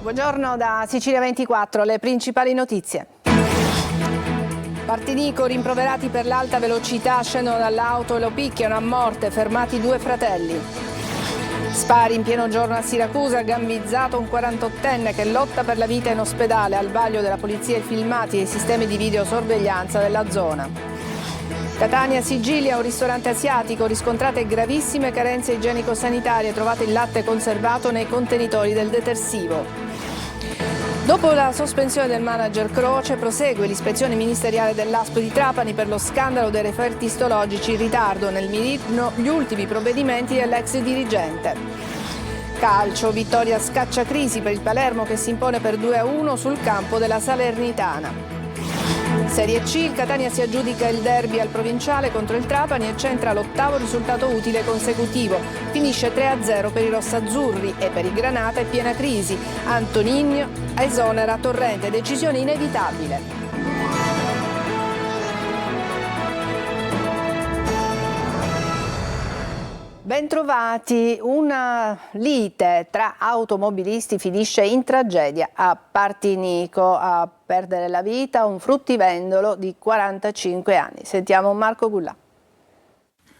Buongiorno da Sicilia 24, le principali notizie. Partinico, rimproverati per l'alta velocità, scendono dall'auto e lo picchiano a morte, fermati 2 fratelli. Spari in pieno giorno a Siracusa, gambizzato un 48enne che lotta per la vita in ospedale, al vaglio della polizia i filmati e i sistemi di videosorveglianza della zona. Catania, Sigilia, un ristorante asiatico, riscontrate gravissime carenze igienico-sanitarie, trovate il latte conservato nei contenitori del detersivo. Dopo la sospensione del manager Croce, prosegue l'ispezione ministeriale dell'ASP di Trapani per lo scandalo dei referti istologici, in ritardo nel mirino gli ultimi provvedimenti dell'ex dirigente. Calcio, vittoria scacciacrisi per il Palermo che si impone per 2-1 sul campo della Salernitana. Serie C, il Catania si aggiudica il derby al provinciale contro il Trapani e centra l'8° risultato utile consecutivo. Finisce 3-0 per i rossazzurri e per i Granata è piena crisi. Antonino esonera Torrente, decisione inevitabile. Bentrovati, una lite tra automobilisti finisce in tragedia a Partinico, a perdere la vita un fruttivendolo di 45 anni. Sentiamo Marco Gullà.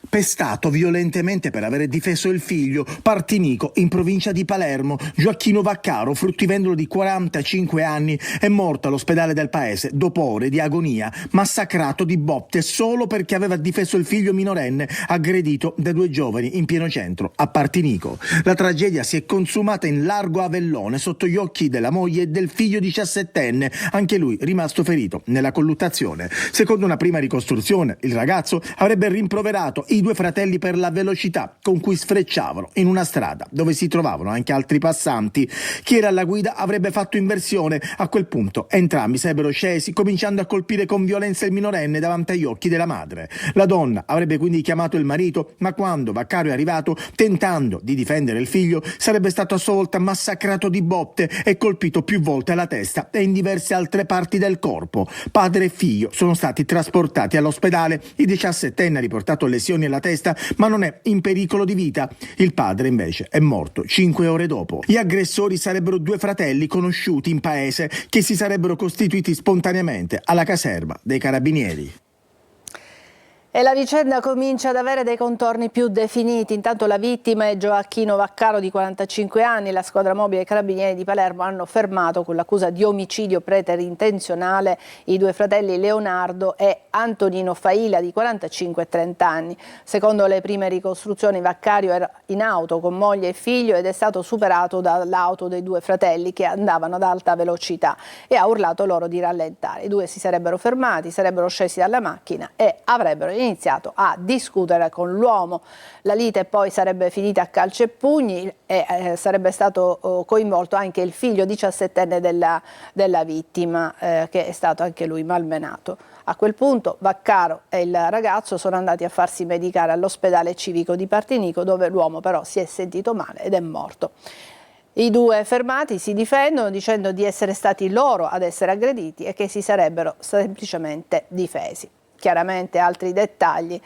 Pestato violentemente per aver difeso il figlio, Partinico, in provincia di Palermo, Gioacchino Vaccaro, fruttivendolo di 45 anni, è morto all'ospedale del paese dopo ore di agonia, massacrato di botte solo perché aveva difeso il figlio minorenne aggredito da 2 giovani in pieno centro a Partinico. La tragedia si è consumata in largo Avellone sotto gli occhi della moglie e del figlio 17enne, anche lui rimasto ferito nella colluttazione. Secondo una prima ricostruzione, il ragazzo avrebbe rimproverato i 2 fratelli per la velocità con cui sfrecciavano in una strada dove si trovavano anche altri passanti. Chi era alla guida avrebbe fatto inversione. A quel punto entrambi sarebbero scesi, cominciando a colpire con violenza il minorenne davanti agli occhi della madre. La donna avrebbe quindi chiamato il marito, ma quando Vaccaro è arrivato, tentando di difendere il figlio, sarebbe stato a sua volta massacrato di botte e colpito più volte alla testa e in diverse altre parti del corpo. Padre e figlio sono stati trasportati all'ospedale. Il 17enne ha riportato lesioni alla testa, ma non è in pericolo di vita. Il padre invece è morto 5 ore dopo. Gli aggressori sarebbero 2 fratelli conosciuti in paese che si sarebbero costituiti spontaneamente alla caserma dei carabinieri. E la vicenda comincia ad avere dei contorni più definiti. Intanto la vittima è Gioacchino Vaccaro di 45 anni. La squadra mobile dei carabinieri di Palermo hanno fermato con l'accusa di omicidio preterintenzionale i 2 fratelli Leonardo e Antonino Faila di 45 e 30 anni. Secondo le prime ricostruzioni Vaccaro era in auto con moglie e figlio ed è stato superato dall'auto dei 2 fratelli che andavano ad alta velocità e ha urlato loro di rallentare. I 2 si sarebbero fermati, sarebbero scesi dalla macchina e avrebbero iniziato a discutere con l'uomo. La lite poi sarebbe finita a calci e pugni e sarebbe stato coinvolto anche il figlio 17enne della vittima che è stato anche lui malmenato. A quel punto Vaccaro e il ragazzo sono andati a farsi medicare all'ospedale civico di Partinico, dove l'uomo però si è sentito male ed è morto. I 2 fermati si difendono dicendo di essere stati loro ad essere aggrediti e che si sarebbero semplicemente difesi. Chiaramente altri dettagli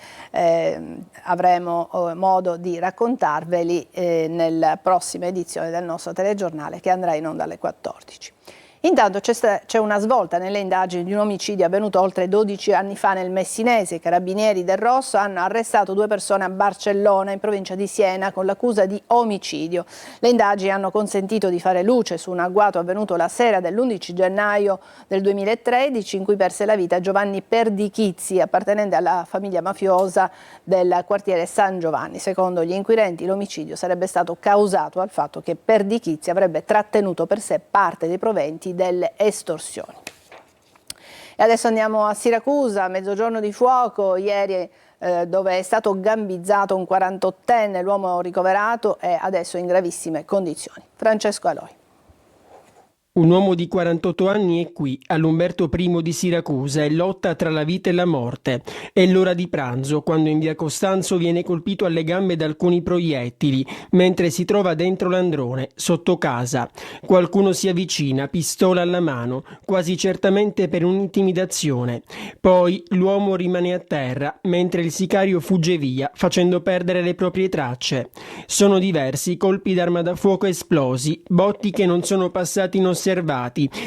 avremo modo di raccontarveli nella prossima edizione del nostro telegiornale che andrà in onda alle 14. Intanto c'è una svolta nelle indagini di un omicidio avvenuto oltre 12 anni fa nel Messinese. I carabinieri del Rosso hanno arrestato 2 persone a Barcellona, in provincia di Siena, con l'accusa di omicidio. Le indagini hanno consentito di fare luce su un agguato avvenuto la sera dell'11 gennaio del 2013, in cui perse la vita Giovanni Perdichizzi, appartenente alla famiglia mafiosa del quartiere San Giovanni. Secondo gli inquirenti l'omicidio sarebbe stato causato dal fatto che Perdichizzi avrebbe trattenuto per sé parte dei proventi delle estorsioni. E adesso andiamo a Siracusa, mezzogiorno di fuoco, ieri dove è stato gambizzato un 48enne, l'uomo ricoverato è adesso in gravissime condizioni. Francesco Aloi. Un uomo di 48 anni è qui, all'Umberto I di Siracusa, e lotta tra la vita e la morte. È l'ora di pranzo, quando in via Costanzo viene colpito alle gambe da alcuni proiettili, mentre si trova dentro l'androne, sotto casa. Qualcuno si avvicina, pistola alla mano, quasi certamente per un'intimidazione. Poi l'uomo rimane a terra, mentre il sicario fugge via, facendo perdere le proprie tracce. Sono diversi colpi d'arma da fuoco esplosi, botti che non sono passati inosservati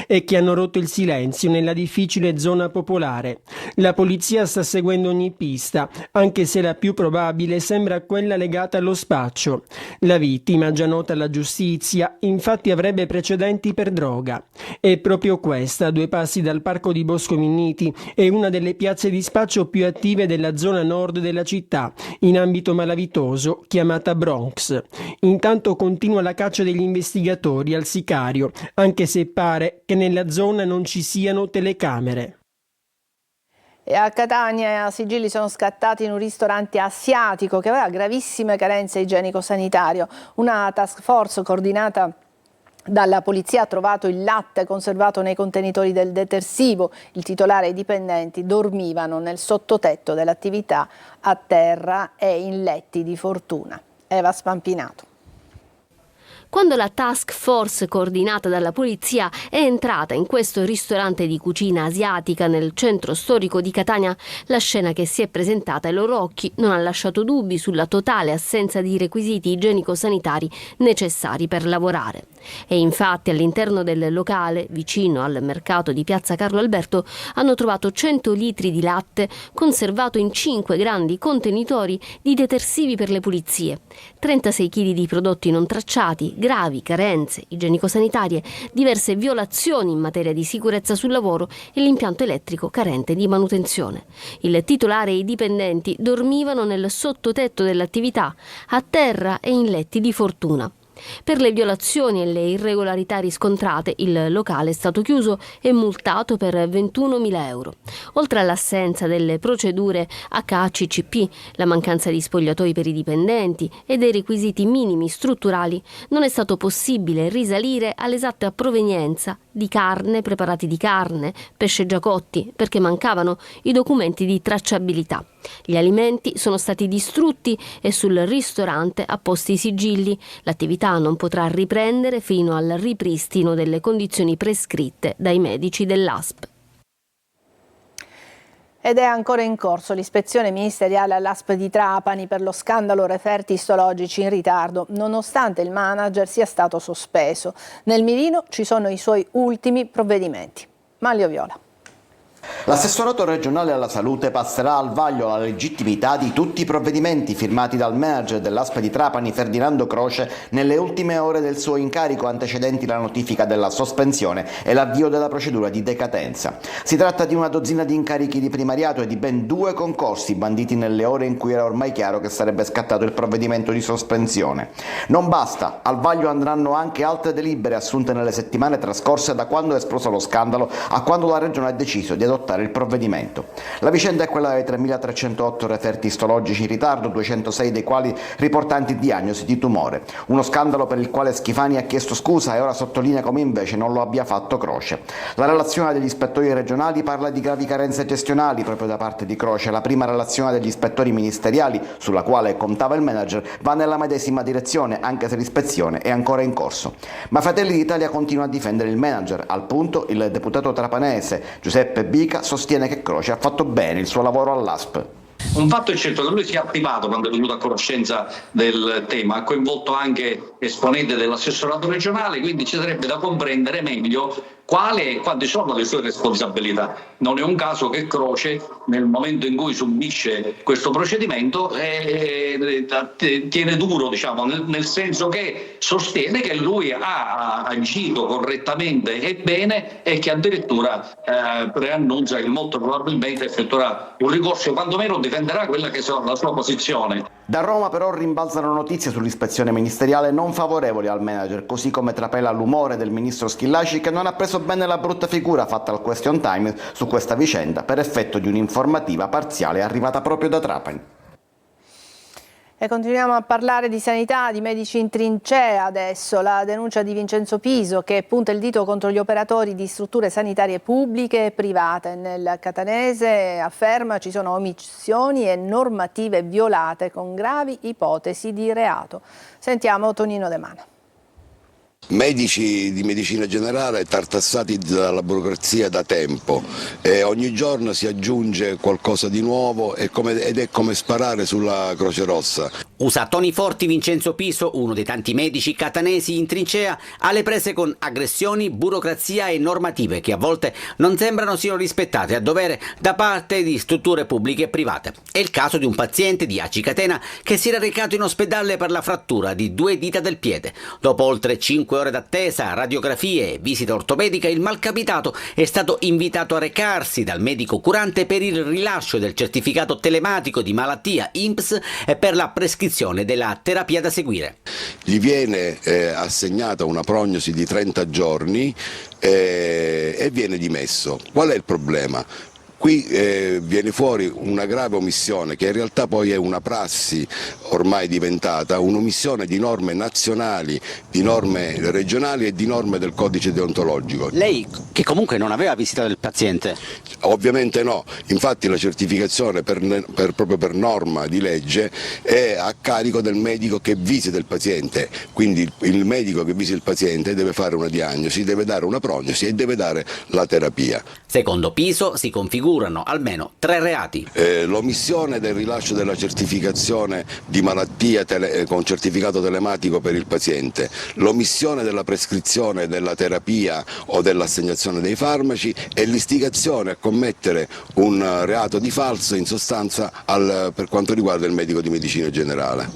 e che hanno rotto il silenzio nella difficile zona popolare. La polizia sta seguendo ogni pista, anche se la più probabile sembra quella legata allo spaccio. La vittima, già nota alla giustizia, infatti avrebbe precedenti per droga. È proprio questa, a 2 passi dal parco di Bosco Minniti, è una delle piazze di spaccio più attive della zona nord della città, in ambito malavitoso, chiamata Bronx. Intanto continua la caccia degli investigatori al sicario, anche se pare che nella zona non ci siano telecamere. E a Catania sigilli sono scattati in un ristorante asiatico che aveva gravissime carenze igienico-sanitario. Una task force coordinata dalla polizia ha trovato il latte conservato nei contenitori del detersivo. Il titolare e i dipendenti dormivano nel sottotetto dell'attività a terra e in letti di fortuna. Eva Spampinato. Quando la task force coordinata dalla polizia è entrata in questo ristorante di cucina asiatica nel centro storico di Catania, la scena che si è presentata ai loro occhi non ha lasciato dubbi sulla totale assenza di requisiti igienico-sanitari necessari per lavorare. E infatti all'interno del locale, vicino al mercato di Piazza Carlo Alberto, hanno trovato 100 litri di latte conservato in 5 grandi contenitori di detersivi per le pulizie, 36 kg di prodotti non tracciati, gravi carenze igienico-sanitarie, diverse violazioni in materia di sicurezza sul lavoro e l'impianto elettrico carente di manutenzione. Il titolare e i dipendenti dormivano nel sottotetto dell'attività, a terra e in letti di fortuna. Per le violazioni e le irregolarità riscontrate, il locale è stato chiuso e multato per 21.000 euro. Oltre all'assenza delle procedure HACCP, la mancanza di spogliatoi per i dipendenti e dei requisiti minimi strutturali, non è stato possibile risalire all'esatta provenienza di carne, preparati di carne, pesce già cotti, perché mancavano i documenti di tracciabilità. Gli alimenti sono stati distrutti e sul ristorante apposti i sigilli. L'attività non potrà riprendere fino al ripristino delle condizioni prescritte dai medici dell'ASP. Ed è ancora in corso l'ispezione ministeriale all'ASP di Trapani per lo scandalo referti istologici in ritardo, nonostante il manager sia stato sospeso. Nel mirino ci sono i suoi ultimi provvedimenti. Manlio Viola. L'assessorato regionale alla salute passerà al vaglio la legittimità di tutti i provvedimenti firmati dal manager dell'ASP di Trapani Ferdinando Croce nelle ultime ore del suo incarico antecedenti la notifica della sospensione e l'avvio della procedura di decadenza. Si tratta di una dozzina di incarichi di primariato e di ben 2 concorsi banditi nelle ore in cui era ormai chiaro che sarebbe scattato il provvedimento di sospensione. Non basta, al vaglio andranno anche altre delibere assunte nelle settimane trascorse da quando è esploso lo scandalo a quando la regione ha deciso di adottare il provvedimento. La vicenda è quella dei 3.308 referti istologici in ritardo, 206 dei quali riportanti diagnosi di tumore. Uno scandalo per il quale Schifani ha chiesto scusa e ora sottolinea come invece non lo abbia fatto Croce. La relazione degli ispettori regionali parla di gravi carenze gestionali proprio da parte di Croce. La prima relazione degli ispettori ministeriali, sulla quale contava il manager, va nella medesima direzione, anche se l'ispezione è ancora in corso. Ma Fratelli d'Italia continua a difendere il manager. Al punto il deputato trapanese Giuseppe Bica sostiene che Croce ha fatto bene il suo lavoro all'ASP. Un fatto è certo che lui si è attivato quando è venuto a conoscenza del tema, ha coinvolto anche esponenti dell'assessorato regionale, quindi ci sarebbe da comprendere meglio quali e quanti sono le sue responsabilità. Non è un caso che Croce, nel momento in cui subisce questo procedimento, tiene duro, diciamo, nel senso che sostiene che lui ha agito correttamente e bene e che addirittura preannuncia che molto probabilmente effettuerà un ricorso, quantomeno difenderà quella che è la sua posizione. Da Roma però rimbalzano notizie sull'ispezione ministeriale non favorevoli al manager, così come trapela l'umore del ministro Schillaci che non ha preso bene la brutta figura fatta al Question Time su questa vicenda per effetto di un'informativa parziale arrivata proprio da Trapani. E continuiamo a parlare di sanità, di medici in trincea adesso. La denuncia di Vincenzo Piso che punta il dito contro gli operatori di strutture sanitarie pubbliche e private. Nel catanese afferma ci sono omissioni e normative violate con gravi ipotesi di reato. Sentiamo Tonino De Mana. Medici di medicina generale tartassati dalla burocrazia da tempo e ogni giorno si aggiunge qualcosa di nuovo ed è come sparare sulla Croce Rossa. Usa toni forti Vincenzo Piso, uno dei tanti medici catanesi in trincea, alle prese con aggressioni, burocrazia e normative che a volte non sembrano siano rispettate a dovere da parte di strutture pubbliche e private. È il caso di un paziente di Aci Catena che si era recato in ospedale per la frattura di 2 dita del piede. Dopo oltre 5 ore d'attesa, radiografie e visita ortopedica, il malcapitato è stato invitato a recarsi dal medico curante per il rilascio del certificato telematico di malattia INPS e per la prescrizione della terapia da seguire. Gli viene assegnata una prognosi di 30 giorni e viene dimesso. Qual è il problema? Qui viene fuori una grave omissione che in realtà poi è una prassi ormai diventata, un'omissione di norme nazionali, di norme regionali e di norme del codice deontologico. Lei che comunque non aveva visitato il paziente? Ovviamente no, infatti la certificazione proprio per norma di legge è a carico del medico che visita il paziente, quindi il medico che visita il paziente deve fare una diagnosi, deve dare una prognosi e deve dare la terapia. Secondo Piso si configurano almeno 3 reati. L'omissione del rilascio della certificazione di malattia con certificato telematico per il paziente, l'omissione della prescrizione della terapia o dell'assegnazione dei farmaci e l'istigazione a commettere un reato di falso in sostanza per quanto riguarda il medico di medicina generale.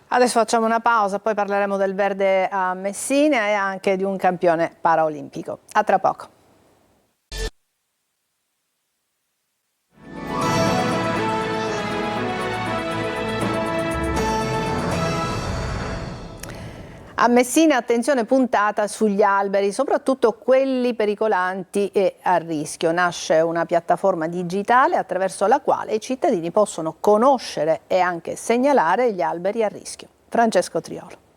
Adesso facciamo una pausa, poi parleremo del verde a Messina e anche di un campione paraolimpico. A tra poco. A Messina attenzione puntata sugli alberi, soprattutto quelli pericolanti e a rischio. Nasce una piattaforma digitale attraverso la quale i cittadini possono conoscere e anche segnalare gli alberi a rischio. Francesco Triolo.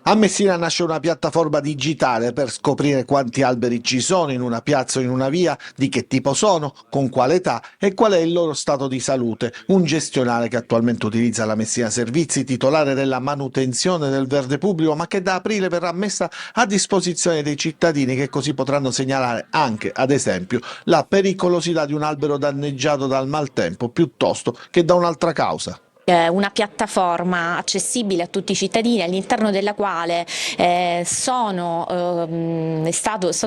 A Messina nasce una piattaforma digitale per scoprire quanti alberi ci sono in una piazza o in una via, di che tipo sono, con quale età e qual è il loro stato di salute. Un gestionale che attualmente utilizza la Messina Servizi, titolare della manutenzione del verde pubblico, ma che da aprile verrà messa a disposizione dei cittadini che così potranno segnalare anche, ad esempio, la pericolosità di un albero danneggiato dal maltempo piuttosto che da un'altra causa. Una piattaforma accessibile a tutti i cittadini all'interno della quale è stato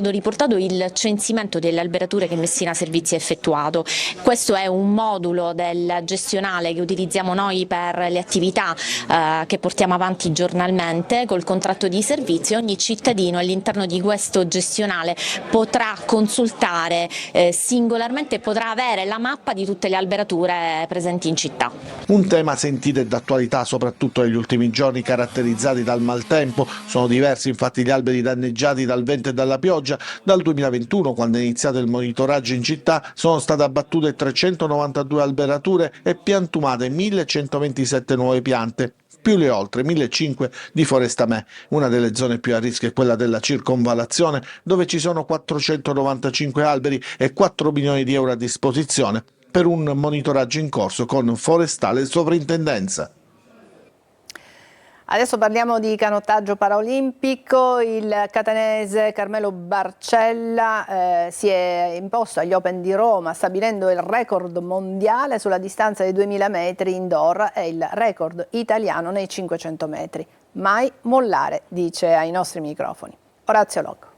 riportato il censimento delle alberature che Messina Servizi ha effettuato. Questo è un modulo del gestionale che utilizziamo noi per le attività che portiamo avanti giornalmente col contratto di servizio. Ogni cittadino all'interno di questo gestionale potrà consultare singolarmente, potrà avere la mappa di tutte le alberature presenti in città. Un tema sentito e d'attualità soprattutto negli ultimi giorni, caratterizzati dal maltempo. Sono diversi infatti gli alberi danneggiati dal vento e dalla pioggia. Dal 2021, quando è iniziato il monitoraggio in città, sono state abbattute 392 alberature e piantumate 1127 nuove piante, più le oltre 1.500 di Forestamè. Una delle zone più a rischio è quella della circonvallazione, dove ci sono 495 alberi e 4 milioni di euro a disposizione per un monitoraggio in corso con Forestale e Sovrintendenza. Adesso parliamo di canottaggio paraolimpico. Il catanese Carmelo Barcella si è imposto agli Open di Roma stabilendo il record mondiale sulla distanza dei 2000 metri indoor e il record italiano nei 500 metri. Mai mollare, dice ai nostri microfoni. Orazio Locco.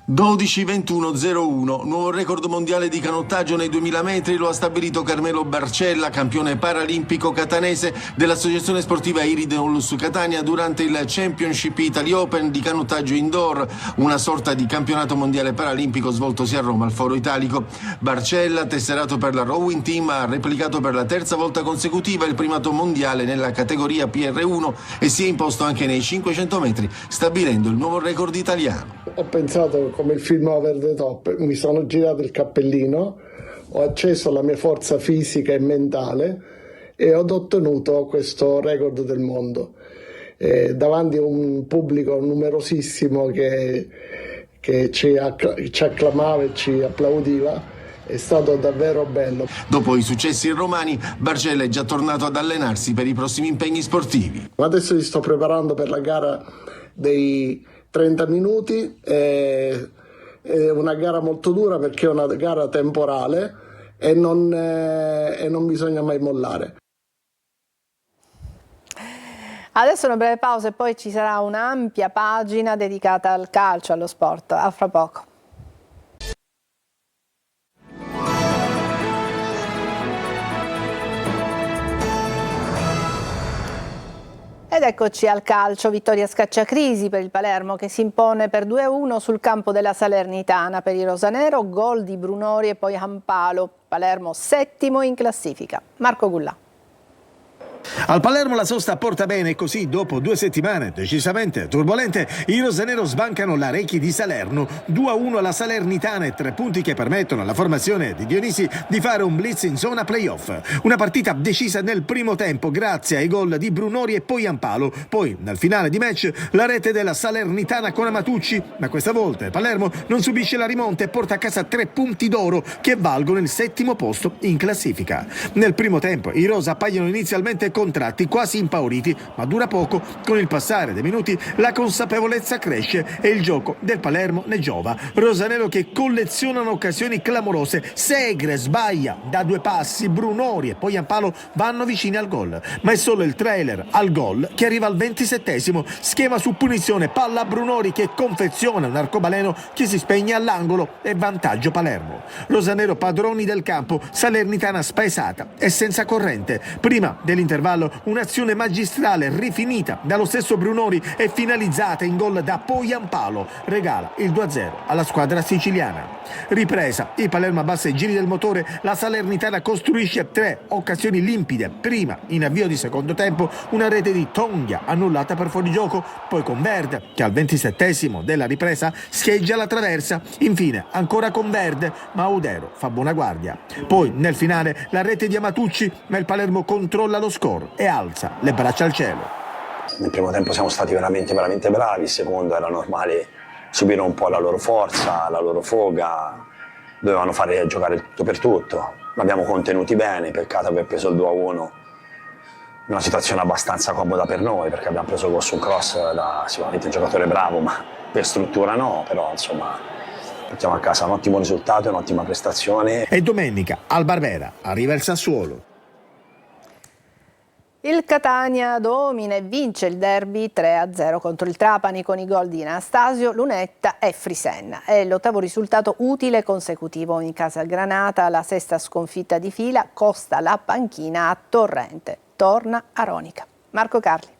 12:21:01, nuovo record mondiale di canottaggio nei 2000 metri lo ha stabilito Carmelo Barcella, campione paralimpico catanese dell'Associazione Sportiva Iride Onlus Catania durante il Championship Italy Open di canottaggio indoor, una sorta di campionato mondiale paralimpico svoltosi a Roma al Foro Italico. Barcella, tesserato per la Rowing Team, ha replicato per la terza volta consecutiva il primato mondiale nella categoria PR1 e si è imposto anche nei 500 metri, stabilendo il nuovo record italiano. Ho pensato come il film Over the Top, mi sono girato il cappellino, ho acceso la mia forza fisica e mentale e ho ottenuto questo record del mondo davanti a un pubblico numerosissimo che ci acclamava e ci applaudiva. È stato davvero bello. Dopo i successi romani, Barcella è già tornato ad allenarsi per i prossimi impegni sportivi. Adesso mi sto preparando per la gara dei 30 minuti, è una gara molto dura perché è una gara temporale e non bisogna mai mollare. Adesso una breve pausa e poi ci sarà un'ampia pagina dedicata al calcio, allo sport. A fra poco. Ed eccoci al calcio, vittoria scacciacrisi per il Palermo che si impone per 2-1 sul campo della Salernitana. Per i rosanero gol di Brunori e poi Hampalo. Palermo settimo in classifica. Marco Gullà. Al Palermo la sosta porta bene e così dopo 2 settimane decisamente turbolente i rosanero sbancano la Recchi di Salerno 2-1 alla Salernitana e 3 punti che permettono alla formazione di Dionisi di fare un blitz in zona playoff. Una partita decisa nel primo tempo grazie ai gol di Brunori e poi Hampalo. Poi nel finale di match la rete della Salernitana con Amatucci, ma questa volta il Palermo non subisce la rimonta e porta a casa 3 punti d'oro che valgono il 7° posto in classifica. Nel primo tempo i rosa appaiono inizialmente contratti, quasi impauriti, ma dura poco. Con il passare dei minuti la consapevolezza cresce e il gioco del Palermo ne giova. Rosanero che collezionano occasioni clamorose, Segre sbaglia da 2 passi, Brunori e poi Hampalo vanno vicini al gol, ma è solo il trailer al gol che arriva al 27°, schema su punizione, palla a Brunori che confeziona un arcobaleno che si spegne all'angolo e vantaggio Palermo. Rosanero padroni del campo, Salernitana spaesata e senza corrente. Prima dell'intervallo un'azione magistrale rifinita dallo stesso Brunori e finalizzata in gol da poi Hampalo regala il 2-0 alla squadra siciliana. Ripresa, il Palermo abbassa i giri del motore, la Salernitana costruisce 3 occasioni limpide. Prima, in avvio di secondo tempo, una rete di Tonghia annullata per fuorigioco, poi con Verde che al 27° della ripresa scheggia la traversa, infine ancora con Verde ma Audero fa buona guardia. Poi nel finale la rete di Amatucci, ma il Palermo controlla lo score e alza le braccia al cielo. Nel primo tempo siamo stati veramente bravi, il secondo era normale subire un po' la loro forza, la loro foga, dovevano fare giocare tutto per tutto, l'abbiamo contenuti bene, peccato aver preso il 2-1 in una situazione abbastanza comoda per noi perché abbiamo preso il gol su un cross da sicuramente un giocatore bravo, ma per struttura no, però insomma portiamo a casa un ottimo risultato e un'ottima prestazione. E domenica al Barbera arriva il Sassuolo. Il Catania domina e vince il derby 3-0 contro il Trapani con i gol di Anastasio, Lunetta e Frisenna. È l'8° risultato utile consecutivo in casa Granata, la 6ª sconfitta di fila, costa la panchina a Torrente. Torna Aronica. Marco Carli.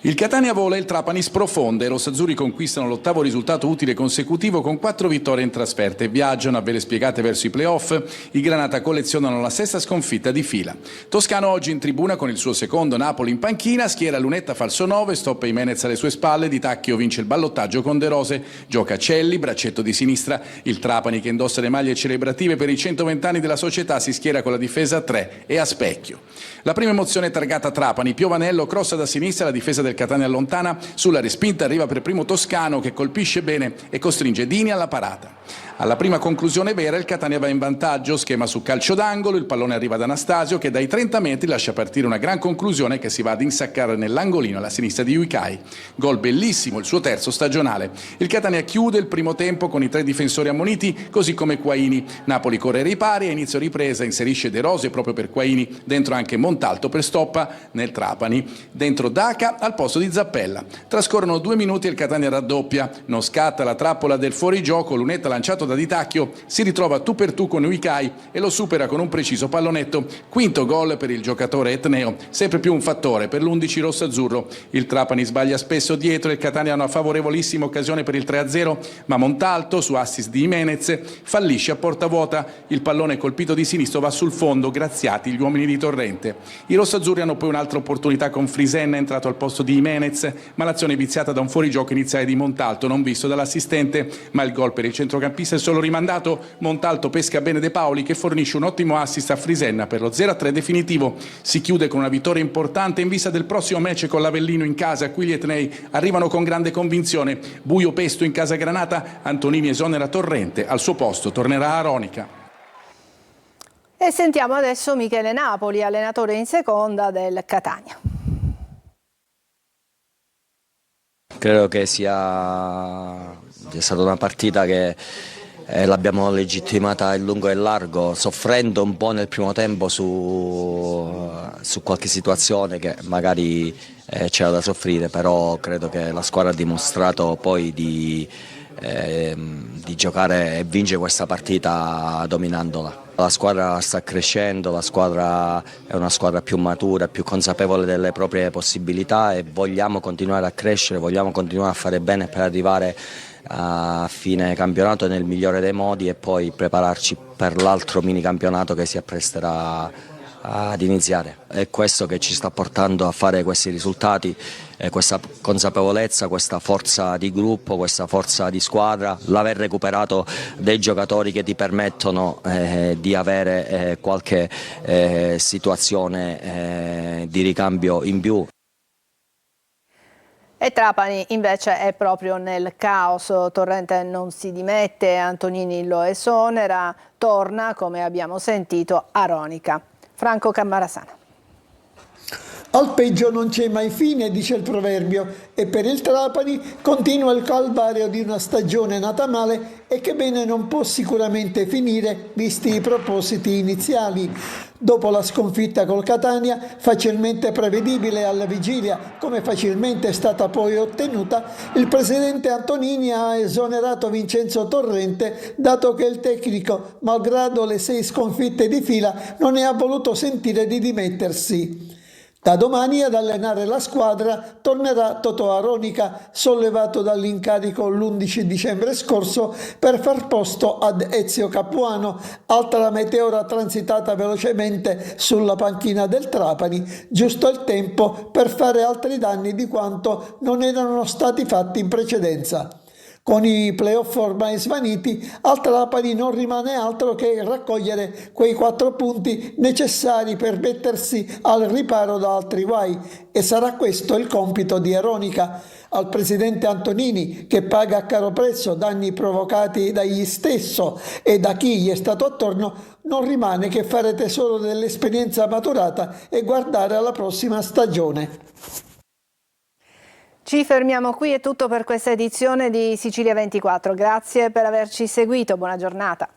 Il Catania vola e il Trapani sprofonda. I rossazzurri conquistano l'8° risultato utile consecutivo con 4 vittorie in trasferta e viaggiano a vele spiegate verso i playoff. I Granata collezionano la 6ª sconfitta di fila. Toscano oggi in tribuna con il suo secondo, Napoli in panchina, schiera Lunetta falso 9, stoppa Jimenez alle sue spalle, Di Tacchio vince il ballottaggio con De Rose, gioca Celli, braccetto di sinistra. Il Trapani che indossa le maglie celebrative per i 120 anni della società si schiera con la difesa a 3 e a specchio. La prima emozione è targata Trapani, Piovanello crossa da sinistra, la difesa del Catania allontana, sulla respinta arriva per primo Toscano che colpisce bene e costringe Dini alla parata. Alla prima conclusione vera il Catania va in vantaggio, schema su calcio d'angolo, il pallone arriva ad Anastasio che dai 30 metri lascia partire una gran conclusione che si va ad insaccare nell'angolino alla sinistra di Uicai. Gol bellissimo, il suo terzo stagionale. Il Catania chiude il primo tempo con i 3 difensori ammoniti, così come Quaini. Napoli corre ai ripari e inizio ripresa inserisce De Rose proprio per Quaini, dentro anche Montalto per Stoppa nel Trapani, dentro Daca al posto di Zappella. Trascorrono 2 minuti e il Catania raddoppia, non scatta la trappola del fuorigioco, Lunetta lanciato da Di Tacchio si ritrova tu per tu con Uicai e lo supera con un preciso pallonetto. Quinto gol per il giocatore etneo, sempre più un fattore per l'11 rossazzurro. Il Trapani sbaglia spesso dietro e il Catania ha una favorevolissima occasione per il 3-0, ma Montalto su assist di Jimenez fallisce a porta vuota. Il pallone colpito di sinistro va sul fondo, graziati gli uomini di Torrente. I rossazzurri hanno poi un'altra opportunità con Frisenna entrato al posto di Jimenez, ma l'azione è viziata da un fuorigioco iniziale di Montalto non visto dall'assistente, ma il gol per il centrocampista centrocampista è solo rimandato. Montalto pesca bene De Paoli, che fornisce un ottimo assist a Frisenna per lo 0-3 definitivo. Si chiude con una vittoria importante in vista del prossimo match con l'Avellino in casa. Qui gli etnei arrivano con grande convinzione. Buio pesto in casa Granata, Antonini esonera Torrente, al suo posto tornerà Aronica. E sentiamo adesso Michele Napoli, allenatore in seconda del Catania. Credo che sia stata una partita che l'abbiamo legittimata in lungo e in largo, soffrendo un po' nel primo tempo su qualche situazione che magari c'era da soffrire, però credo che la squadra ha dimostrato poi di giocare e vincere questa partita dominandola. La squadra sta crescendo, la squadra è una squadra più matura, più consapevole delle proprie possibilità e vogliamo continuare a crescere, vogliamo continuare a fare bene per arrivare a fine campionato nel migliore dei modi e poi prepararci per l'altro mini campionato che si appresterà ad iniziare. È questo che ci sta portando a fare questi risultati, questa consapevolezza, questa forza di gruppo, questa forza di squadra, l'aver recuperato dei giocatori che ti permettono di avere qualche situazione di ricambio in più. E Trapani invece è proprio nel caos, Torrente non si dimette, Antonini lo esonera, torna, come abbiamo sentito, Aronica. Franco Cammarasana. Al peggio non c'è mai fine, dice il proverbio, e per il Trapani continua il calvario di una stagione nata male e che bene non può sicuramente finire, visti i propositi iniziali. Dopo la sconfitta col Catania, facilmente prevedibile alla vigilia, come facilmente è stata poi ottenuta, il presidente Antonini ha esonerato Vincenzo Torrente, dato che il tecnico, malgrado le 6 sconfitte di fila, non ne ha voluto sentire di dimettersi. Da domani ad allenare la squadra tornerà Totò Aronica, sollevato dall'incarico l'11 dicembre scorso per far posto ad Ezio Capuano, altra meteora transitata velocemente sulla panchina del Trapani, giusto il tempo per fare altri danni di quanto non erano stati fatti in precedenza. Con i playoff ormai svaniti, al Trapani non rimane altro che raccogliere quei 4 punti necessari per mettersi al riparo da altri guai, e sarà questo il compito di Aronica. Al presidente Antonini, che paga a caro prezzo danni provocati dagli stesso e da chi gli è stato attorno, non rimane che fare tesoro dell'esperienza maturata e guardare alla prossima stagione. Ci fermiamo qui, è tutto per questa edizione di Sicilia 24. Grazie per averci seguito, buona giornata.